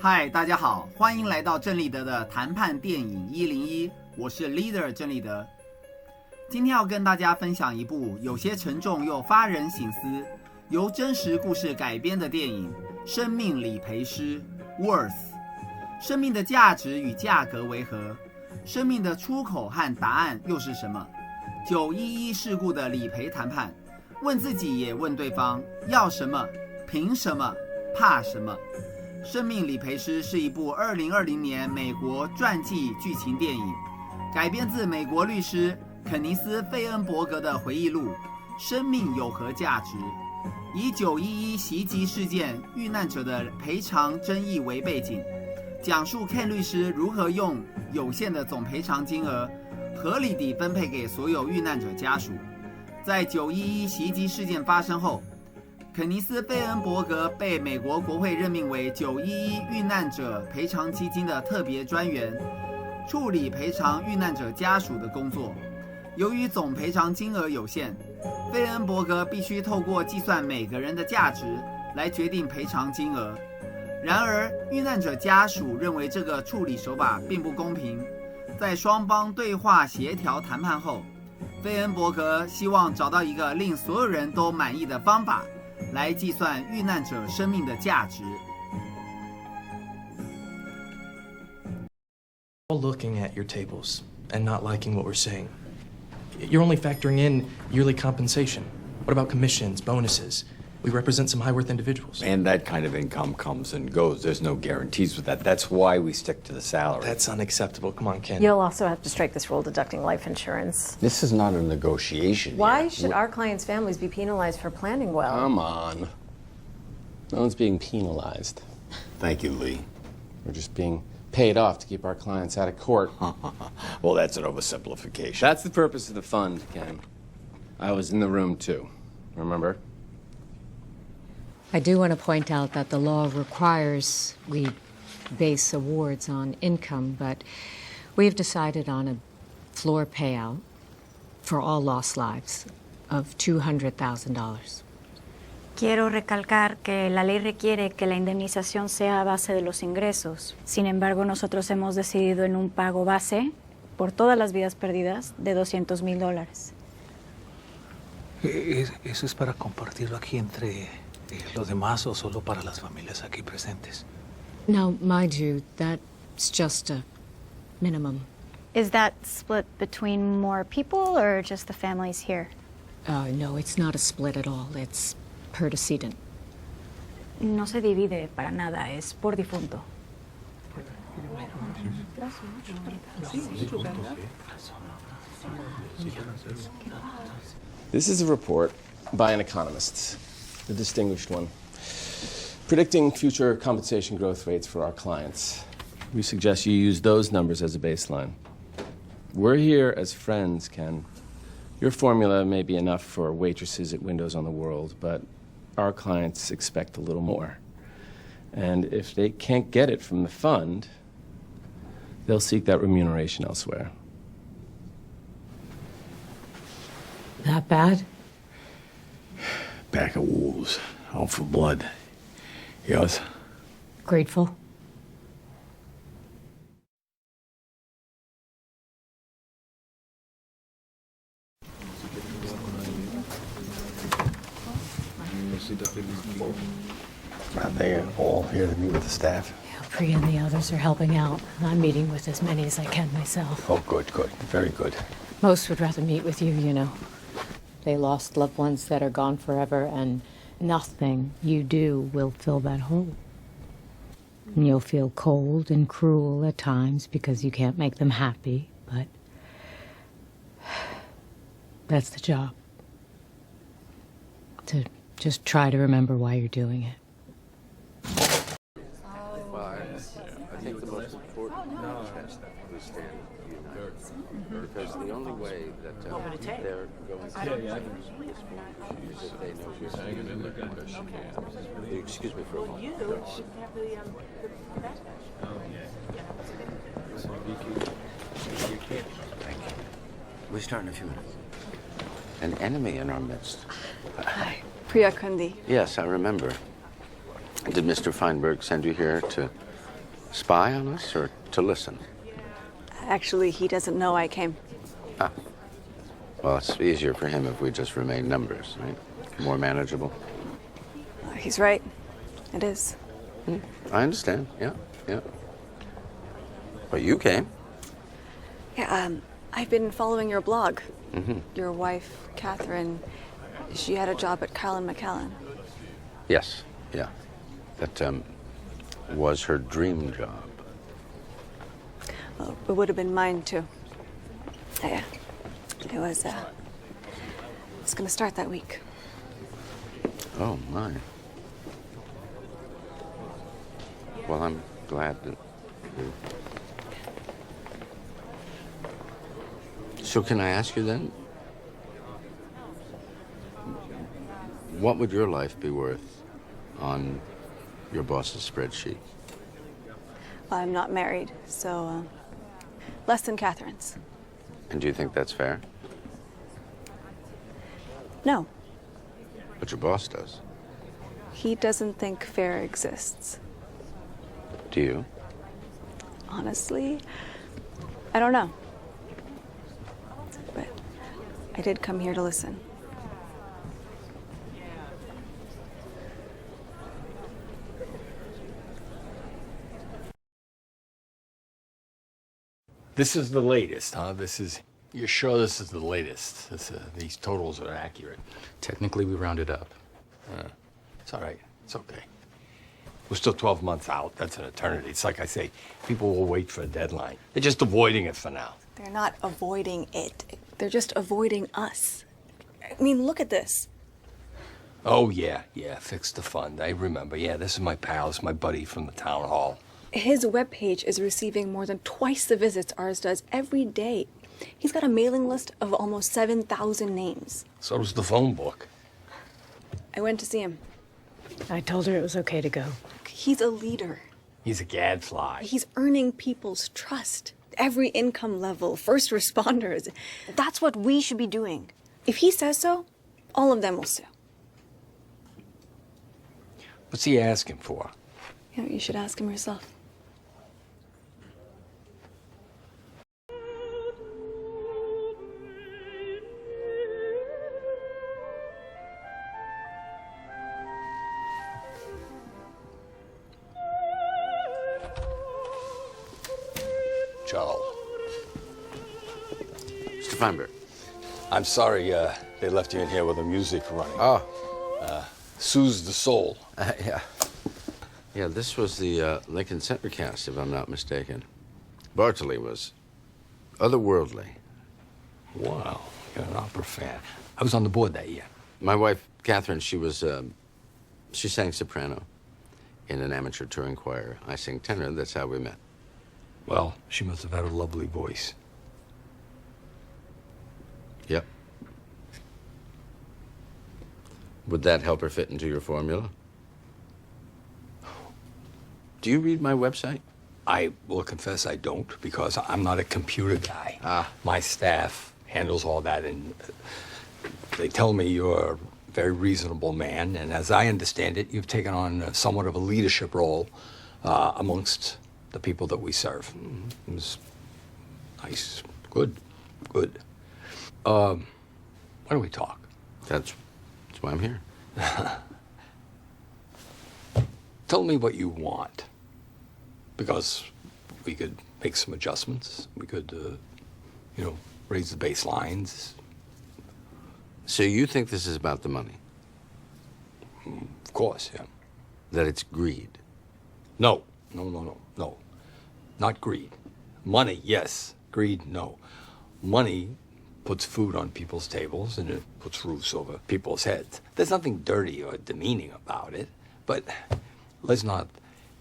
嗨，大家好，欢迎来到郑立德的谈判电影101，我是 Leader 郑立德。今天要跟大家分享一部有些沉重又发人省思，由真实故事改编的电影《生命理赔师 Wolf 生命的价值与价格为何？生命的出口和答案又是什么？911事故的理赔谈判，问自己也问对方，要什么？凭什么？怕什么？生命理赔师是一部2020年美国传记剧情电影，改编自美国律师肯尼斯·费恩伯格的回忆录《生命有何价值》，以911袭击事件遇难者的赔偿争议为背景，讲述Ken律师如何用有限的总赔偿金额合理地分配给所有遇难者家属。在911袭击事件发生后，肯尼斯·费恩伯格被美国国会任命为911遇难者赔偿基金的特别专员，处理赔偿遇难者家属的工作。由于总赔偿金额有限，费恩伯格必须透过计算每个人的价值来决定赔偿金额。然而，遇难者家属认为这个处理手法并不公平。在双方对话协调谈判后，费恩伯格希望找到一个令所有人都满意的方法，来计算遇难者生命的价值。All looking at your tables and not liking what we're saying. You're only factoring in yearly compensation. What about commissions, bonuses? We represent some high-worth individuals. And that kind of income comes and goes. There's no guarantees with that. That's why we stick to the salary. That's unacceptable. Come on, Ken. You'll also have to strike this rule deducting life insurance. This is not a negotiation. Why should our clients' families be penalized for planning well? Come on. No one's being penalized. Thank you, Lee. We're just being paid off to keep our clients out of court. Well, that's an oversimplification. That's the purpose of the fund, Ken. I was in the room, too. Remember? I do want to point out that the law requires we base awards on income, but we've decided on a floor payout for all lost lives of $200,000. Quiero recalcar que la ley requiere que la indemnización sea a base de los ingresos. Sin embargo, nosotros hemos decidido en un pago base por todas las vidas perdidas de $200,000. ¿Eso es para compartirlo aquí entre los demás o solo para las familias aquí presentes? Now, mind you, that's just a minimum. Is that split between more people or just the families here? No, it's not a split at all. It's per decedent. No se divide para nada, es por difunto. This is a report by an economist, a distinguished one, predicting future compensation growth rates for our clients. We suggest you use those numbers as a baseline. We're here as friends, Ken. Your formula may be enough for waitresses at Windows on the World, but our clients expect a little more. And if they can't get it from the fund, they'll seek that remuneration elsewhere. That bad? Pack of wolves, out for blood. Yes. Grateful? Are they all here to meet with the staff? Yeah, Priya and the others are helping out. I'm meeting with as many as I can myself. Oh, good, good. Very good. Most would rather meet with you, you know. They lost loved ones that are gone forever, and nothing you do will fill that hole. And you'll feel cold and cruel at times because you can't make them happy, but that's the job. To just try to remember why you're doing it. I think the most important test that we stand because the only way that they're going to is if they know you're saying excuse me for a moment. We start in a few minutes. An enemy in our midst. Hi, Priya Kundi. Yes, I remember. Did Mr. Feinberg send you here to spy on us or to listen? Actually, he doesn't know I came. Ah. Well, it's easier for him if we just remain numbers, right? More manageable. He's right. It is. I understand. Yeah, yeah. But you came. Yeah, I've been following your blog. Mm-hmm. Your wife, Catherine, she had a job at Callan McCallan. Yes, yeah. That was her dream job. Well, it would have been mine, too. Yeah. It was going to start that week. Oh, my. Well, I'm glad that you... So can I ask you then? What would your life be worth on your boss's spreadsheet? Well, I'm not married, so less than Catherine's. And do you think that's fair? No. But your boss does. He doesn't think fair exists. Do you? Honestly, I don't know. But I did come here to listen. This is the latest, huh? You're sure this is the latest? These totals are accurate. Technically, we rounded up. It's all right. It's okay. We're still 12 months out. That's an eternity. It's like I say, people will wait for a deadline. They're just avoiding it for now. They're not avoiding it. They're just avoiding us. I mean, look at this. Oh, yeah, fix the fund. I remember. Yeah, this is my pal. This is my buddy from the town hall. His webpage is receiving more than twice the visits ours does every day. He's got a mailing list of almost 7,000 names. So does the phone book. I went to see him. I told her it was okay to go. He's a leader. He's a gadfly. He's earning people's trust. Every income level, first responders. That's what we should be doing. If he says so, all of them will sue. What's he asking for? You know, you should ask him yourself. Charles. Mr. Feinberg. I'm sorry they left you in here with the music running. Oh. Soothes the soul. Yeah. Yeah, this was the Lincoln Center cast, if I'm not mistaken. Bartley was otherworldly. Wow, you're an opera fan. I was on the board that year. My wife, Catherine, she sang soprano in an amateur touring choir. I sing tenor. That's how we met. Well, she must have had a lovely voice. Yep. Would that help her fit into your formula? Do you read my website? I will confess I don't, because I'm not a computer guy. My staff handles all that, and they tell me you're a very reasonable man, and as I understand it, you've taken on somewhat of a leadership role amongst the people that we serve. It was nice. Good. Why don't we talk? That's why I'm here. Tell me what you want. Because we could make some adjustments. We could, raise the baselines. So you think this is about the money? Of course, yeah. That it's greed? No. Not greed. Money, yes. Greed, no. Money puts food on people's tables and it puts roofs over people's heads. There's nothing dirty or demeaning about it, but let's not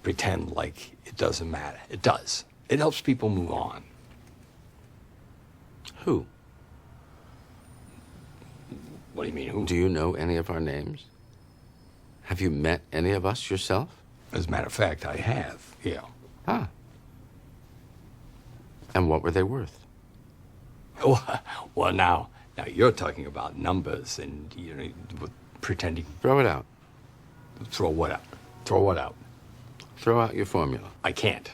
pretend like it doesn't matter. It does. It helps people move on. Who? What do you mean, who? Do you know any of our names? Have you met any of us yourself? As a matter of fact, I have, yeah. Ah. And what were they worth? Well, now you're talking about numbers and, pretending. Throw it out. Throw what out? Throw what out? Throw out your formula. I can't.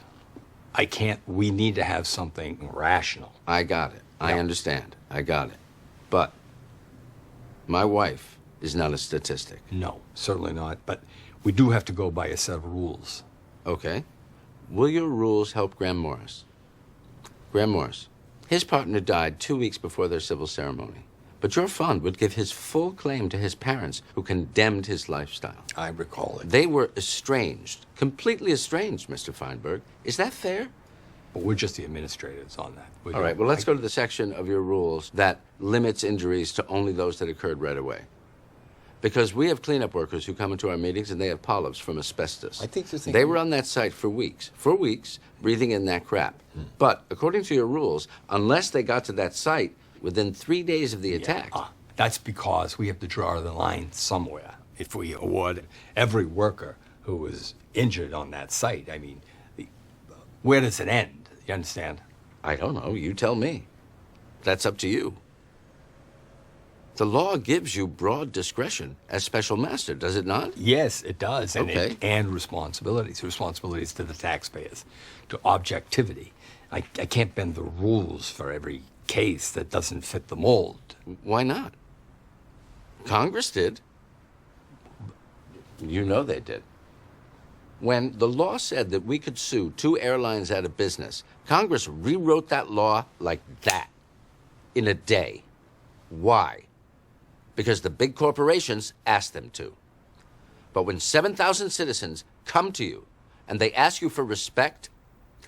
I can't. We need to have something rational. I got it. I understand. I got it. But my wife is not a statistic. No, certainly not. But we do have to go by a set of rules. Okay. Will your rules help Graham Morris? Graham Morris. His partner died 2 weeks before their civil ceremony. But your fund would give his full claim to his parents who condemned his lifestyle. I recall it. They were estranged, completely estranged, Mr. Feinberg. Is that fair? But we're just the administrators on that. All right, well, let's go to the section of your rules that limits injuries to only those that occurred right away. Because we have cleanup workers who come into our meetings and they have polyps from asbestos. I think they were on that site for weeks, breathing in that crap. But according to your rules, unless they got to that site within 3 days of the attack. That's because we have to draw the line somewhere. If we award every worker who was injured on that site, I mean, where does it end? You understand? I don't know. You tell me. That's up to you. The law gives you broad discretion as special master, does it not? Yes, it does. Okay. And responsibilities to the taxpayers, to objectivity. I can't bend the rules for every case that doesn't fit the mold. Why not? Congress did. You know they did. When the law said that we could sue 2 airlines out of business, Congress rewrote that law like that in a day. Why? Because the big corporations asked them to. But when 7,000 citizens come to you and they ask you for respect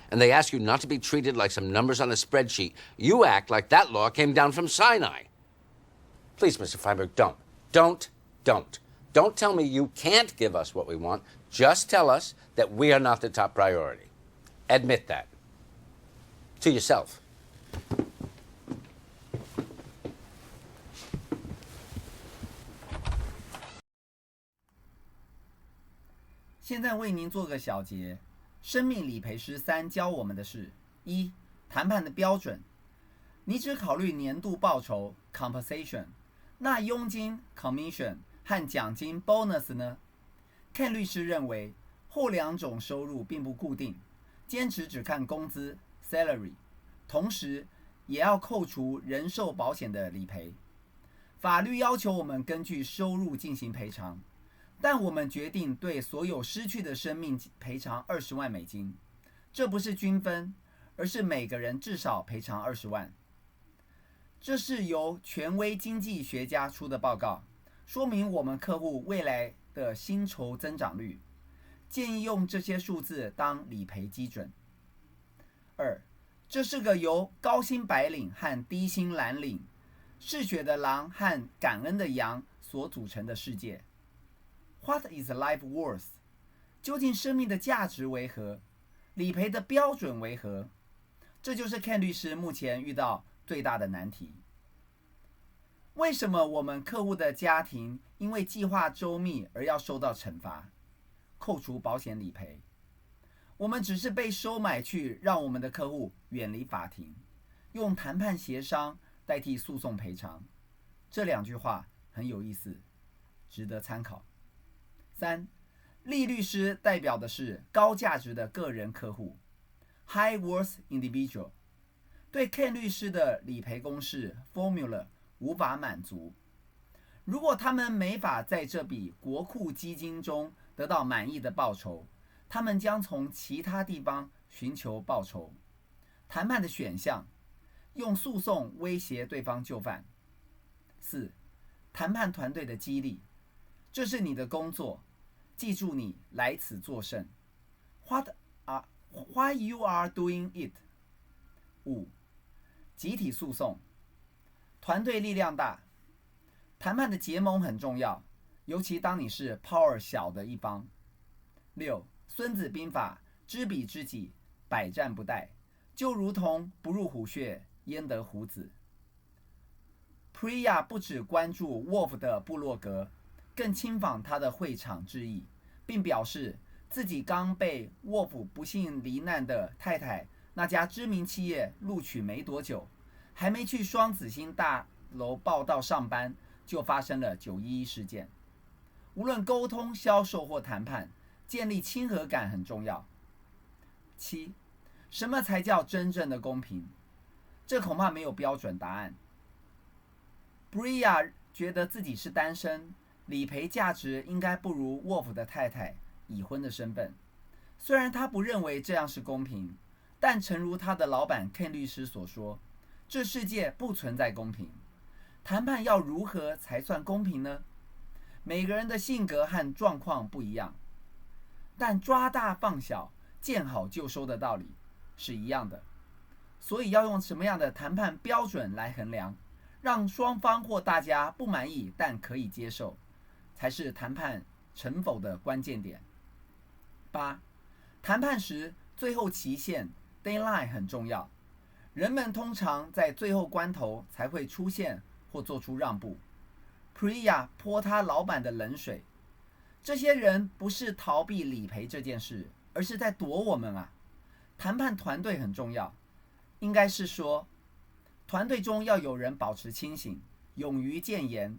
and they ask you not to be treated like some numbers on a spreadsheet, you act like that law came down from Sinai. Please, Mr. Feinberg, don't. Don't tell me you can't give us what we want. Just tell us that we are not the top priority. Admit that. To yourself. 现在为您做个小结。生命理赔师3教我们的是： 1. 谈判的标准。你只考虑年度报酬 compensation， 那佣金 commission 和奖金 bonus 呢？ Ken 律师认为后2种收入并不固定，坚持只看工资 salary， 同时也要扣除人寿保险的理赔。法律要求我们根据收入进行赔偿，但我们决定对所有失去的生命赔偿20万美金。这不是均分，而是每个人至少赔偿20万。这是由权威经济学家出的报告，说明我们客户未来的薪酬增长率，建议用这些数字当理赔基准。2. 这是个由高薪白领和低薪蓝领、嗜血的狼和感恩的羊所组成的世界。What is life worth？ 究竟生命的价值为何？理赔的标准为何？这就是 Ken 律师目前遇到最大的难题。为什么我们客户的家庭因为计划周密而要受到惩罚，扣除保险理赔？我们只是被收买去让我们的客户远离法庭，用谈判协商代替诉讼赔偿。这2句话很有意思，值得参考。3. 利律师代表的是高价值的个人客户 High Worth Individual， 对 Ken 律师的理赔公式 Formula 无法满足。如果他们没法在这笔国库基金中得到满意的报酬，他们将从其他地方寻求报酬。谈判的选项：用诉讼威胁对方就范。4. 谈判团队的激励，这是你的工作，记住你来此作甚。Why you are doing it？ 5. 集体诉讼，团队力量大，谈判的结盟很重要，尤其当你是 power 小的一方。6. 孙子兵法，知彼知己，百战不殆，就如同不入虎穴，焉得虎子。Priya 不只关注 Wolf 的部落格，更亲访他的会场致意，并表示自己刚被 Wolf 不幸罹难的太太那家知名企业录取没多久，还没去双子星大楼报到上班，就发生了911事件。无论沟通、销售或谈判，建立亲和感很重要。7. 什么才叫真正的公平？这恐怕没有标准答案。Bria 觉得自己是单身，理赔价值应该不如 Wolf 的太太已婚的身份。虽然他不认为这样是公平，但诚如他的老板 Ken 律师所说，这世界不存在公平。谈判要如何才算公平呢？每个人的性格和状况不一样，但抓大放小、见好就收的道理是一样的。所以要用什么样的谈判标准来衡量，让双方或大家不满意但可以接受，才是谈判成否的关键点。8. 谈判时最后期限 deadline 很重要，人们通常在最后关头才会出现或做出让步。Priya 泼他老板的冷水，这些人不是逃避理赔这件事，而是在躲我们啊！谈判团队很重要，应该是说，团队中要有人保持清醒，勇于谏言，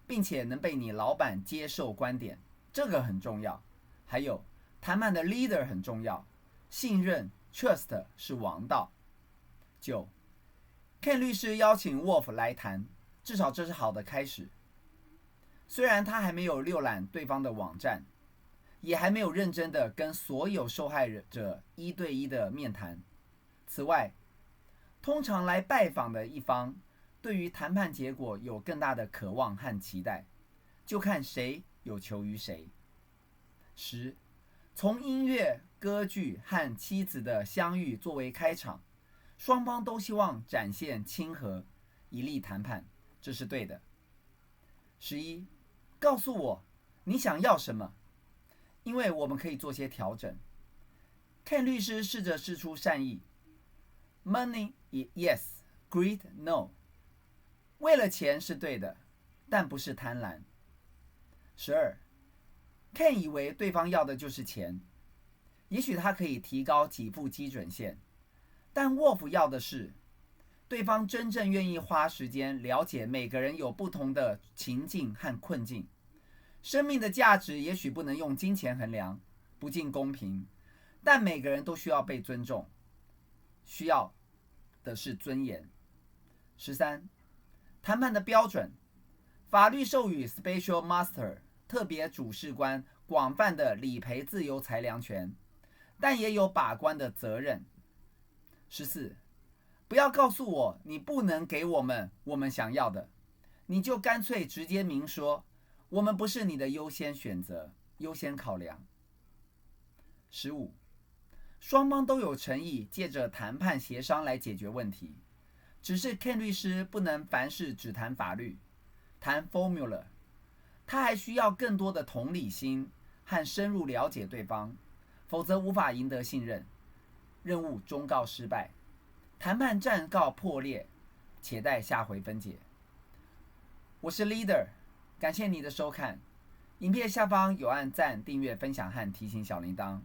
并且能被你老板接受观点，这个很重要。还有，谈判的 leader 很重要，信任 trust 是王道。9. Ken 律师邀请 Wolf 来谈，至少这是好的开始。虽然他还没有浏览对方的网站，也还没有认真的跟所有受害者1对1的面谈。此外，通常来拜访的一方对于谈判结果有更大的渴望和期待，就看谁有求于谁。10. 从音乐、歌剧和妻子的相遇作为开场，双方都希望展现亲和，以利谈判，这是对的。11. 告诉我你想要什么，因为我们可以做些调整。Ken 律师试着释出善意。Money yes, greed no。为了钱是对的，但不是贪婪。12. Ken 以为对方要的就是钱，也许他可以提高给付基准线，但 Wolf 要的是对方真正愿意花时间了解每个人有不同的情境和困境。生命的价值也许不能用金钱衡量，不尽公平，但每个人都需要被尊重，需要的是尊严。13. 谈判的标准，法律授予 Special Master 特别主事官广泛的理赔自由裁量权，但也有把关的责任。14. 不要告诉我你不能给我们想要的，你就干脆直接明说，我们不是你的优先选择、优先考量。15. 双方都有诚意，借着谈判协商来解决问题，只是 Ken 律师不能凡事只谈法律、谈 formula， 他还需要更多的同理心和深入了解对方，否则无法赢得信任，任务终告失败，谈判暂告破裂，且待下回分解。我是 Leader， 感谢你的收看。影片下方有按赞、订阅、分享和提醒小铃铛。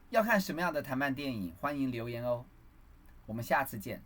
要看什么样的谈判电影，欢迎留言哦。我们下次见。